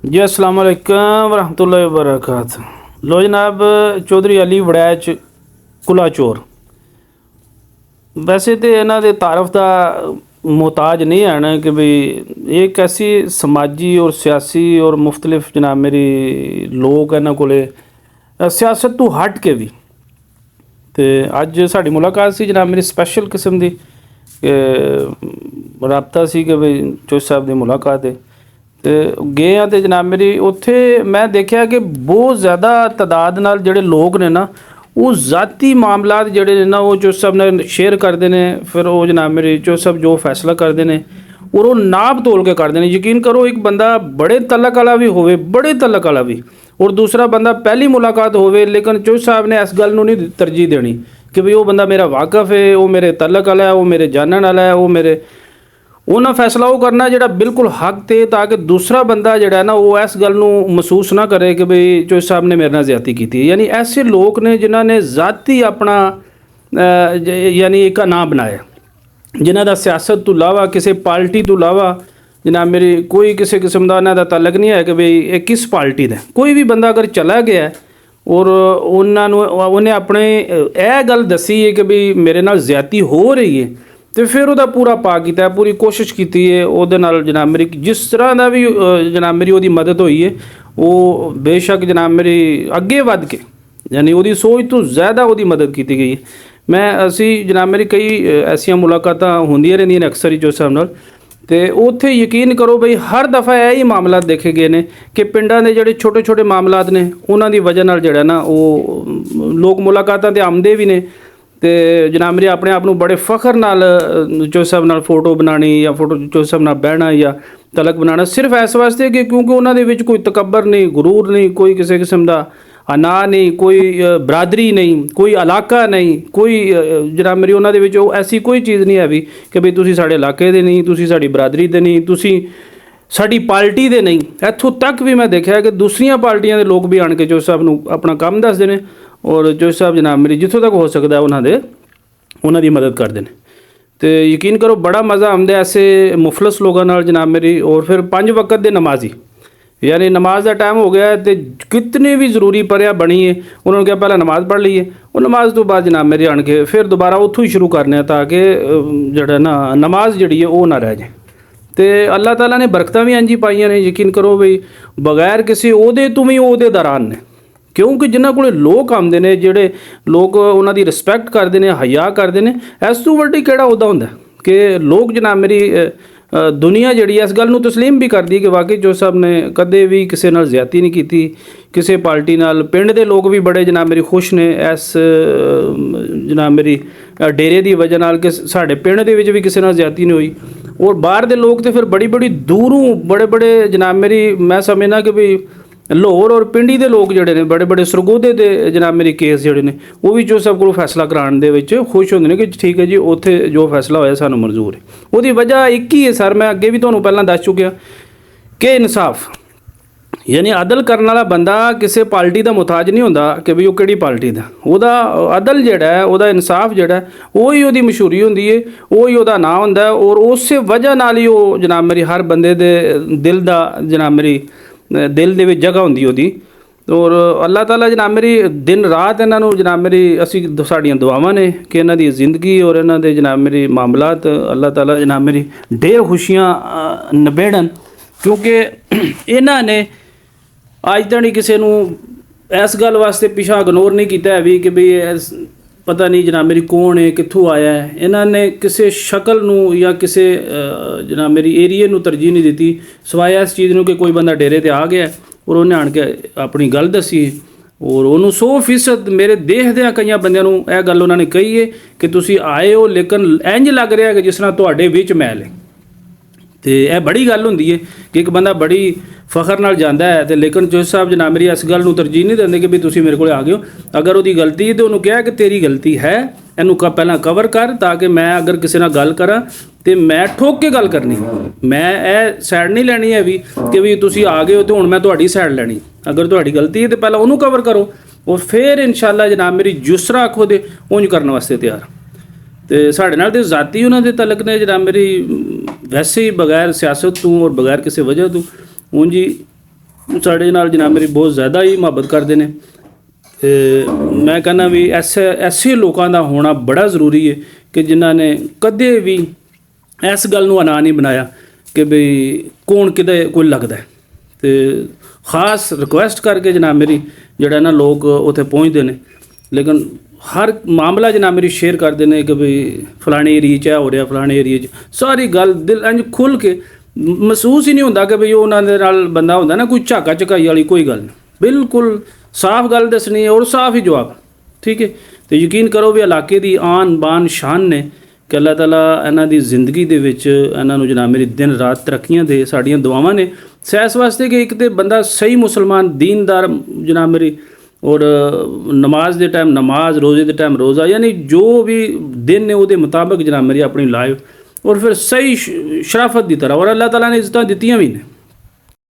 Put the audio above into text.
जी अस्सलाम वालेकुम रहमतुल्लाहि व बरकातहू। लो जनाब, चौधरी अली वड़ैच कुला चोर वैसे तो इन्हों के तारफ का मोहताज नहीं है कि भाई एक ऐसी समाजी और सियासी और मुख्तलिफ जनाब मेरी लोग इन्हों को सियासत तो हट के भी तो अज साड़ी मुलाकात सी जनाब मेरी स्पैशल किस्म की राबता सी कि भाई चौधरी साहब की मुलाकात है तो गए हाँ तो जनाब मेरी उत्थे मैं देखा कि बहुत ज़्यादा तादाद नाल जिहड़े लोग ने ना वो ज़ाती मामलात जिहड़े ने ना वो चौधरी साहब ने शेयर करते हैं। फिर वो जनाब मेरी चौधरी साहब जो फैसला करते हैं और वो नाप तोल के करते हैं। यकीन करो एक बंदा बड़े तलक वाला भी होवे, बड़े तलक वाला भी, और दूसरा बंदा पहली मुलाकात होवे, लेकिन चौधरी साहब ने इस गल नूं नहीं तरजीह देनी कि भाई वो बंदा मेरा वाकफ है, वो मेरे तलक वाला है, वो मेरे जानने वाला है, वो मेरे उन्हें फैसला वो करना जोड़ा बिल्कुल हक थे, ताकि दूसरा बंदा जोड़ा ना वो इस गल नूं महसूस ना करे कि भाई चौधरी साहब ने मेरे नाल ज़्यादती की। यानी ऐसे लोग ने जिन्होंने ज़ाती अपना यानी एक ना बनाया, जिन्हों का सियासत तो इलावा किसी पार्टी तो इलावा जनाब मेरी कोई किसी किस्म का इन्हों तलक नहीं है कि भाई ये किस पार्टी का। कोई भी बंदा अगर चला गया है और उन्हें अपने यह गल दसी है कि भाई मेरे नाल ज़्यादती हो रही है तो फिर वह पूरा पा किया, पूरी कोशिश की है उहदे नाल जनाब मेरी जिस तरह का भी जनाब मेरी वो मदद हुई है वो बेशक जनाब मेरी अगे वध के यानी वो सोच तो ज़्यादा वो मदद की गई है। मैं असी जनाब मेरी कई ऐसिया मुलाकात होंदियां रहिंदियां ने अक्सर ही चौधरी साहब नाल तो उत्थे यकीन करो बई हर दफ़ा यही मामला देखे गए हैं कि पिंडां दे जिहड़े छोटे छोटे मामलात ने उन्हां दी वजह नाल जिहड़ा ना वो लोग मुलाकातां ते आउंदे भी ने तो जनाब मेरी अपने आप में बड़े फखर नाल चौधरी साहब नाल फोटो बनानी या फोटो चौधरी साहब नाल बहना या तलक बनाना सिर्फ इस वास्ते कि क्योंकि उन्होंने विच कोई तकबर नहीं, गुरूर नहीं, कोई किसी किस्म का अना नहीं, कोई बरादरी नहीं, कोई इलाका नहीं, कोई जनाब मेरी उन्होंने विच ऐसी कोई चीज़ नहीं है भी कि भाई तुसी साडे इलाके दे नहीं, तुसी साडी बरादरी दे नहीं, तुसी साडी पार्टी दे नहीं। इत्थों तक भी मैं देखा कि दूसरियां पार्टियां के लोग भी आण के चौधरी साहब नूं अपना काम दसदे ने और चौधरी साहब जनाब मेरी जितों तक हो सकता है उन्हों की मदद करते हैं। तो यकीन करो बड़ा मज़ा आंदा ऐसे मुफलस लोगों नाल जनाब मेरी। और फिर 5 वक्त के नमाजी यानी नमाज का टाइम हो गया तो कितनी भी ज़रूरी परिया बनी है उन्होंने कहा पहले नमाज़ पढ़ लीए और नमाज तो बाद जनाब मेरी आन के फिर दोबारा उतों ही शुरू करने ताकि जड़ा ना नमाज जी है वो ना रह जाए। तो अल्लाह ताला ने बरकतां भी इंज ही पाइयां ने। यकीन करो बई बगैर किसी ओहदे तो भी ओहदे दरान ने, क्योंकि जिन्हों को लोग आते हैं जोड़े लोग उन्होंने रिस्पैक्ट करते हैं, हया करते हैं, इस तू वड्डी केड़ा उहदा हुंदा कि लोग जनाब मेरी दुनिया जी इस गल नूं तस्लीम भी करती कि वाकई चौधरी साहब ने कदे भी किसी नाल ज़्यादती नहीं की, किसी पार्टी नाल। पिंड दे लोग भी बड़े जनाब मेरी खुश ने इस जनाब मेरी डेरे की वजह नाल कि साडे पिंड दे विच भी किसी नाल ज़्यादती नहीं हुई। और बाहर दे लोग तो फिर बड़ी बड़ी दूरों बड़े बड़े जनाब मेरी मैं समझना कि भाई लाहौर और पिंडी के लोग जोड़े ने बड़े बड़े सरगोधे के जनाब मेरी केस जोड़े ने वो भी चौधरी साहब को फैसला कराने के खुश होंगे कि ठीक है जी उत्थे जो फैसला होया सानू मंजूर है। वो वजह एक ही है सर, मैं अगे भी तुहानू पहलां दस चुकिया कि इंसाफ यानी अदल करने वाला बंदा किसी पार्टी का मुहताज नहीं होंदा कि भी वो किहड़ी पार्टी का। वह अदल जिहड़ा है वह इंसाफ जिहड़ा है वही वो मशहूरी होंदी है, वही वो नाम होंदा है और उस वजह नाल ही वो जनाब मेरी हर बंदे दे दिल का जनाब मेरी दिल दे विच जगह होंदी ओदी। और अल्लाह ताला जनाब मेरी दिन रात इन्हों जनाब मेरी असी साड़ियाँ दुआवां ने कि इन्हां दी जिंदगी और इन्हां दे जनाब मेरी मामलात अल्लाह ताला जनाब मेरी ढेर खुशियाँ नबेड़न, क्योंकि इन्हां ने अज तक किसी नूं इस गल वास्ते पिछा इग्नोर नहीं किया है भी कि भाई पता नहीं जनाब मेरी कौन है, कित्थों आया है। इन्होंने किसी शक्ल नूं या किसी जनाब मेरी एरिए नूं तरजीह नहीं दी सवाए इस चीज़ नूं कि कोई बंदा डेरे ते आ गया और उन्हें आण के अपनी गल दसी और उन्होंने 100% मेरे देखदे कई बंदियां नूं यह गल उन्होंने कही है कि तुसी आए हो लेकिन इंज लग रहा है कि जिस तरह तुहाडे विच मैल है। तो यह बड़ी गल होंदी है कि एक बंदा बड़ी फखर नाल जांदा है तो लेकिन चौधरी साहब जनाब मेरी इस गल नूं तरजीह नहीं देंदे कि भी तुसी मेरे को आ गए हो। अगर वो गलती है तो उन्होंने कहा कि तेरी गलती है, इनू पहला कवर कर ताकि मैं अगर किसी नाल गल करा तो मैं ठोक के गल करनी, मैं ए सैड नहीं लैनी है भी कि भी तुसी आ गए हो तो हुण मैं तुहाडी सैड लैनी। अगर तुहाडी गलती है तो पहला उन्होंने कवर करो और फिर इंशाअल्लाह जनाब मेरी जिस तरह आखो दे उंज करने वास्ते तैयार। तो साढ़े नाल तो जाती उन्होंने तलक ने जनाब मेरी वैसे ही बगैर सियासत तू और बगैर किसी वजह तो उंज ही ਸਾਡੇ ਨਾਲ ਜਨਾਬ ਮੇਰੀ ਬਹੁਤ ਜ਼ਿਆਦਾ ਹੀ ਮੁਹੱਬਤ ਕਰਦੇ ਨੇ। ਤੇ ਮੈਂ ਕਹਿੰਦਾ ਵੀ ਐਸੇ ਲੋਕਾਂ ਦਾ ਹੋਣਾ ਬੜਾ ਜ਼ਰੂਰੀ ਹੈ ਕਿ ਜਿਨ੍ਹਾਂ ਨੇ ਕਦੇ ਵੀ ਇਸ ਗੱਲ ਨੂੰ ਅਨਾ ਨਹੀਂ ਬਣਾਇਆ ਕਿ ਬਈ ਕੌਣ ਕਿਹਦੇ ਕੋਈ ਲੱਗਦਾ ਹੈ। ਤੇ ਖਾਸ ਰਿਕੁਐਸਟ ਕਰਕੇ ਜਨਾਬ ਮੇਰੀ ਜਿਹੜਾ ਨਾ ਲੋਕ ਉੱਥੇ ਪਹੁੰਚਦੇ ਨੇ, ਲੇਕਿਨ ਹਰ ਮਾਮਲਾ ਜਨਾਬ ਮੇਰੀ ਸ਼ੇਅਰ ਕਰਦੇ ਨੇ ਕਿ ਬਈ ਫਲਾਣੇ ਏਰੀਏ 'ਚ ਹੋ ਰਿਹਾ, ਫਲਾਣੇ ਏਰੀਏ 'ਚ ਸਾਰੀ ਗੱਲ ਦਿਲ ਇੰਝ ਖੁੱਲ੍ਹ ਕੇ ਮਹਿਸੂਸ ਹੀ ਨਹੀਂ ਹੁੰਦਾ ਕਿ ਬਈ ਉਹਨਾਂ ਦੇ ਨਾਲ ਬੰਦਾ ਹੁੰਦਾ ਨਾ ਕੋਈ ਝਾਕਾ ਝਕਾਈ ਵਾਲੀ ਕੋਈ ਗੱਲ ਨਹੀਂ, ਬਿਲਕੁਲ ਸਾਫ਼ ਗੱਲ ਦੱਸਣੀ ਹੈ ਔਰ ਸਾਫ਼ ਹੀ ਜਵਾਬ, ਠੀਕ ਹੈ। ਤੇ ਯਕੀਨ ਕਰੋ ਵੀ ਇਲਾਕੇ ਦੀ ਆਨ ਬਾਨ ਸ਼ਾਨ ਨੇ ਕਿ ਅੱਲਾਹ ਤਾਲਾ ਇਹਨਾਂ ਦੀ ਜ਼ਿੰਦਗੀ ਦੇ ਵਿੱਚ ਇਹਨਾਂ ਨੂੰ ਜਨਾਬ ਮੇਰੀ ਦਿਨ ਰਾਤ ਤਰੱਕੀਆਂ ਦੇ। ਸਾਡੀਆਂ ਦੁਆਵਾਂ ਨੇ ਸੈਸ ਵਾਸਤੇ ਕਿ ਇੱਕ ਤੇ ਬੰਦਾ ਸਹੀ ਮੁਸਲਮਾਨ ਦੀਨਦਾਰ ਜਨਾਬ ਮੇਰੀ, ਔਰ ਨਮਾਜ਼ ਦੇ ਟਾਈਮ ਨਮਾਜ਼, ਰੋਜ਼ੇ ਦੇ ਟਾਈਮ ਰੋਜ਼ਾ, ਯਾਨੀ ਜੋ ਵੀ ਦਿਨ ਨੇ ਉਹਦੇ ਮੁਤਾਬਕ ਜਨਾਬ ਮੇਰੀ ਆਪਣੀ ਲਾਈਫ, ਔਰ ਫਿਰ ਸਹੀ ਸ਼ਰਾਫਤ ਦੀ ਤਰ੍ਹਾਂ। ਔਰ ਅੱਲਾਹ ਤਾਲਾ ਨੇ ਇੱਜ਼ਤਾਂ ਦਿੱਤੀਆਂ ਵੀ ਨੇ।